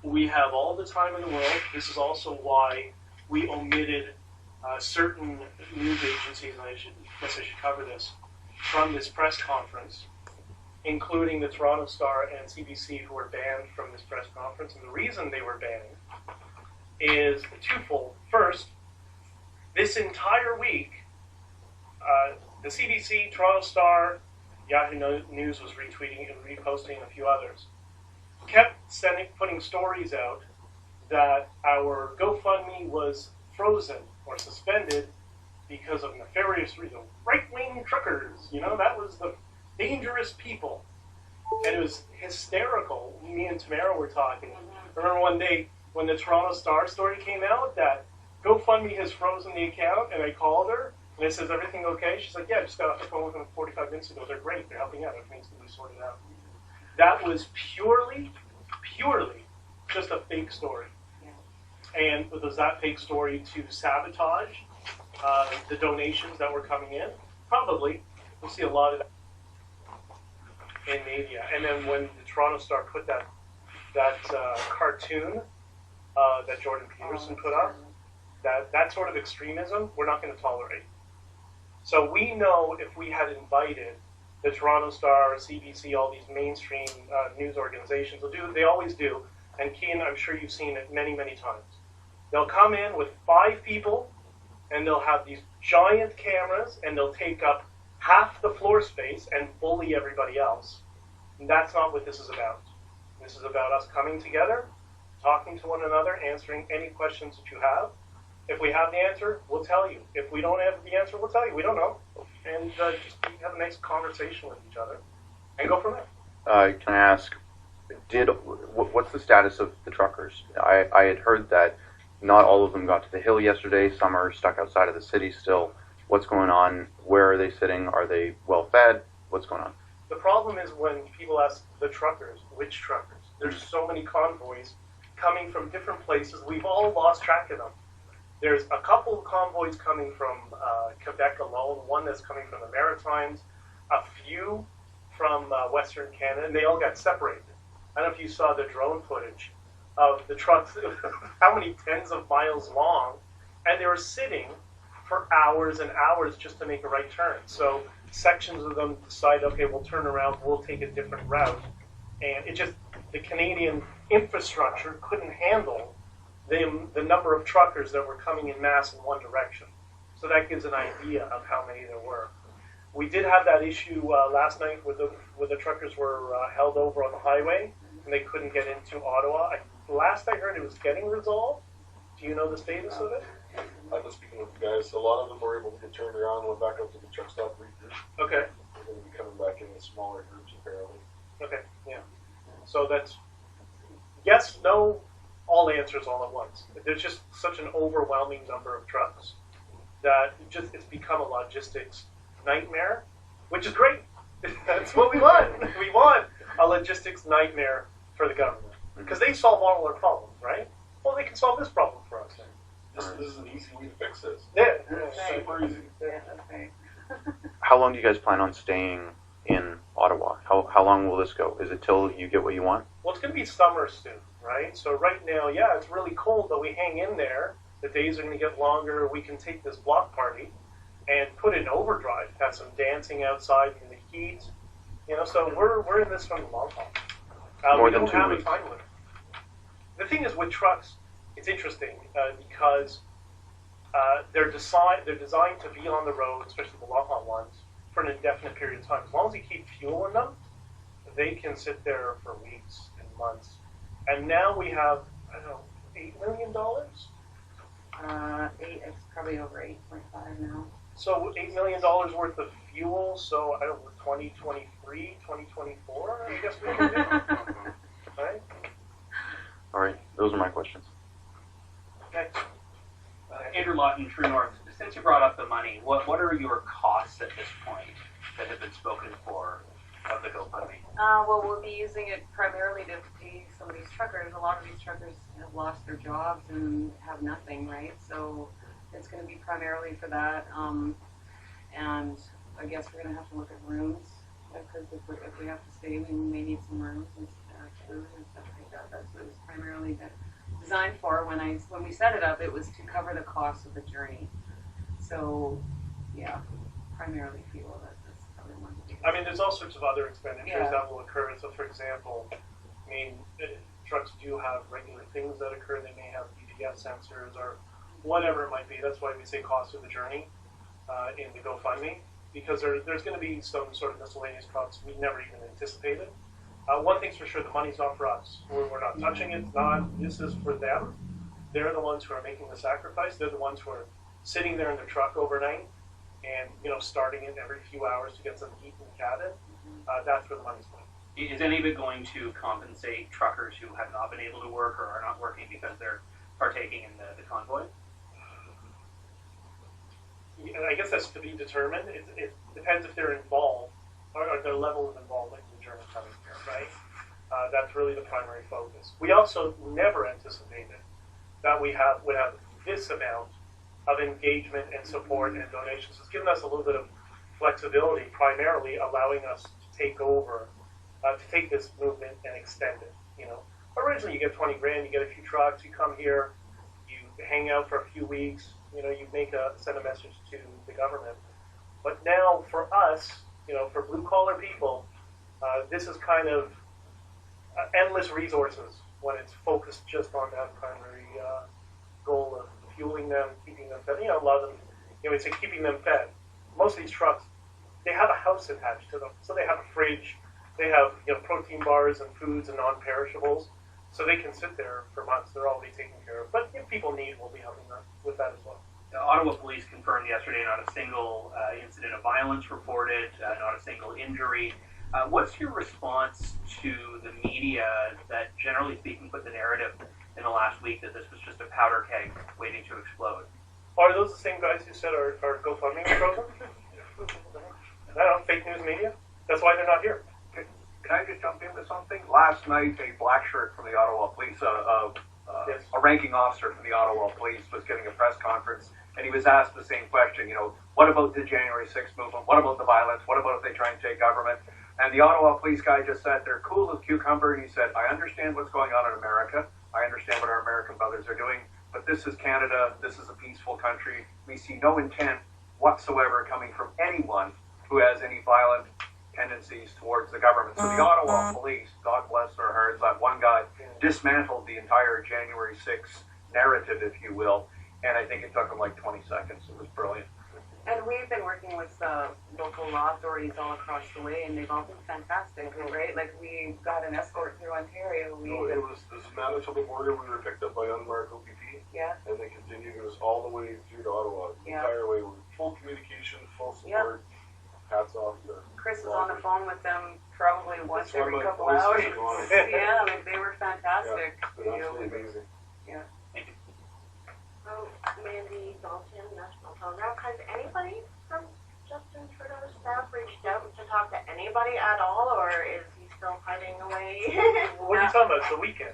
we have all the time in the world. This is also why we omitted certain news agencies, and I guess I should cover this, from this press conference, including the Toronto Star and CBC, who were banned from this press conference. And the reason they were banned is twofold. First, this entire week, the CBC, Toronto Star, Yahoo News was retweeting and reposting, and a few others, kept putting stories out that our GoFundMe was frozen or suspended because of nefarious reasons. Right-wing truckers, that was the dangerous people. And it was hysterical. Me and Tamara were talking. Remember one day when the Toronto Star story came out that GoFundMe has frozen the account, and I called her, and I said, "Is everything okay?" She's like, "Yeah, I just got off the phone with them 45 minutes ago. They're great. They're helping out. Everything's going to be sorted out." That was purely just a fake story. And was that fake story to sabotage the donations that were coming in? Probably. We'll see a lot of that in media. And then when the Toronto Star put that cartoon that Jordan Peterson put up, that sort of extremism, we're not going to tolerate. So we know if we had invited the Toronto Star, CBC, all these mainstream news organizations, they always do, and Kean, I'm sure you've seen it many, many times. They'll come in with 5 people, and they'll have these giant cameras, and they'll take up half the floor space and bully everybody else. And that's not what this is about. This is about us coming together, talking to one another, answering any questions that you have. If we have the answer, we'll tell you. If we don't have the answer, we'll tell you. We don't know. And just have a nice conversation with each other and go from there. Can I ask, what's the status of the truckers? I had heard that not all of them got to the Hill yesterday. Some are stuck outside of the city still. What's going on? Where are they sitting? Are they well fed? What's going on? The problem is when people ask the truckers, which truckers? There's so many convoys coming from different places. We've all lost track of them. There's a couple of convoys coming from Quebec alone, one that's coming from the Maritimes, a few from Western Canada, and they all got separated. I don't know if you saw the drone footage of the trucks, how many tens of miles long, and they were sitting for hours and hours just to make a right turn. So sections of them decide, okay, we'll turn around, we'll take a different route. And the Canadian infrastructure couldn't handle the number of truckers that were coming in mass in one direction. So that gives an idea of how many there were. We did have that issue last night where the truckers were held over on the highway and they couldn't get into Ottawa. Last I heard, it was getting resolved. Do you know the status of it? I was speaking with the guys. A lot of them were able to get turned around and went back up to the truck stop regroup. Okay. They're going to be coming back in smaller groups apparently. Okay, yeah. So that's yes, no, all answers all at once. There's just such an overwhelming number of trucks that it's become a logistics nightmare, which is great. That's what we want. We want a logistics nightmare for the government because they solve all our problems, right? Well, they can solve this problem for us. This is an easy way to fix this. Yeah, super easy. Yeah, that's right. How long do you guys plan on staying in Ottawa? How long will this go? Is it till you get what you want? Well, it's going to be summer soon, right? So right now, yeah, it's really cold, but we hang in there. The days are going to get longer. We can take this block party and put it in overdrive, have some dancing outside in the heat. So we're in this from the long haul. More we than don't 2 have weeks. a time limit. The thing is with trucks, it's interesting because they're designed to be on the road, especially the long haul ones, for an indefinite period of time. As long as you keep fuel in them, they can sit there for weeks and months. And now we have, I don't know, $8 million? It's probably over 8.5 now. So $8 million worth of fuel, so I don't know, 2023, 2024, I guess we can do. Right? All right, those are my questions. Next. Andrew Lawton, True North. Since you brought up the money, what are your costs at this point that have been spoken for of the GoFundMe? Well, we'll be using it primarily to pay some of these truckers. A lot of these truckers have lost their jobs and have nothing, right? So it's going to be primarily for that. And I guess we're going to have to look at rooms because if we have to stay, we may need some rooms and food and stuff like that. That's what it's primarily been. designed for. When we set it up, it was to cover the cost of the journey. So, yeah, primarily fuel. That's probably one of the biggest. I mean, there's all sorts of other expenditures Yeah. that will occur. So, for example, I mean, trucks do have regular things that occur. They may have EDF sensors or whatever it might be. That's why we say cost of the journey in the GoFundMe, because there's going to be some sort of miscellaneous costs we never even anticipated. One thing's for sure, the money's not for us. We're not touching it. It's not. This is for them. They're the ones who are making the sacrifice. They're the ones who are sitting there in their truck overnight and, starting it every few hours to get some heat in the cabin. That's where the money's going. Is any of it going to compensate truckers who have not been able to work or are not working because they're partaking in the convoy? I guess that's to be determined. It depends if they're involved or their level of involvement in the journey coming here, right? That's really the primary focus. We also never anticipated that we would have this amount of engagement and support and donations. It's given us a little bit of flexibility, primarily allowing us to take over, to take this movement and extend it. Originally you get 20 grand, you get a few trucks, you come here, you hang out for a few weeks, you send a message to the government. But now for us, for blue collar people, this is kind of endless resources when it's focused just on that primary goal of fueling them, keeping them fed. A lot of them, we say keeping them fed. Most of these trucks, they have a house attached to them, so they have a fridge, they have protein bars and foods and non-perishables, so they can sit there for months. They're already taken care of. But if people need, we'll be helping them with that as well. The Ottawa police confirmed yesterday not a single incident of violence reported, not a single injury. What's your response to the media that, generally speaking, put the narrative in the last week that this was just a powder keg waiting to explode? Are those the same guys who said our GoFundMe was frozen? I don't know, fake news media? That's why they're not here. Can I just jump in with something? Last night, a black shirt from the Ottawa Police, Yes. a ranking officer from the Ottawa Police was giving a press conference, and he was asked the same question, what about the January 6th movement? What about the violence? What about if they try and take government? And the Ottawa Police guy just said, they're cool as cucumber, and he said, I understand what's going on in America. I understand what our American brothers are doing, but this is Canada. This is a peaceful country. We see no intent whatsoever coming from anyone who has any violent tendencies towards the government. So the Ottawa Police, God bless their hearts, that one guy dismantled the entire January 6th narrative, if you will, and I think it took him like 20 seconds. It was brilliant. And we've been working with local law authorities all across the way, and they've all been fantastic, right? Like, we got an escort through Ontario. It was this Manitoba border. We were picked up by unmarked OPP, Yeah, and they continued us all the way through to Ottawa. The Yeah. entire way, with full communication, full Yeah. support. Hats off to Chris was on the phone with them probably once That's why every my couple voice hours. is gone. Yeah, like, they were fantastic. It's been absolutely amazing. Oh, Mandy Dalton, National Telegraph. Has anybody from Justin Trudeau's staff reached out to talk to anybody at all, or is he still hiding away? What are you talking about? It's the weekend.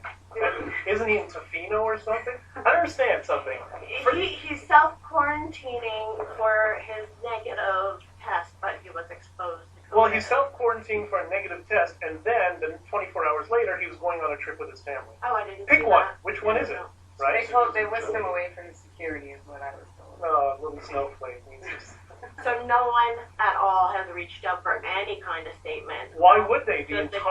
Isn't he in Tofino or something? I don't understand something. He's self-quarantining for his negative test, but he was exposed to COVID. Well, he's self-quarantining for a negative test, and then 24 hours later, he was going on a trip with his family. Oh, I didn't Pick see one. that. Which one is it? They Right? they whisked him away for his security, is what I was told. Oh, little snowflake. So no one at all has reached out for any kind of statement. Why would they? The Just the entire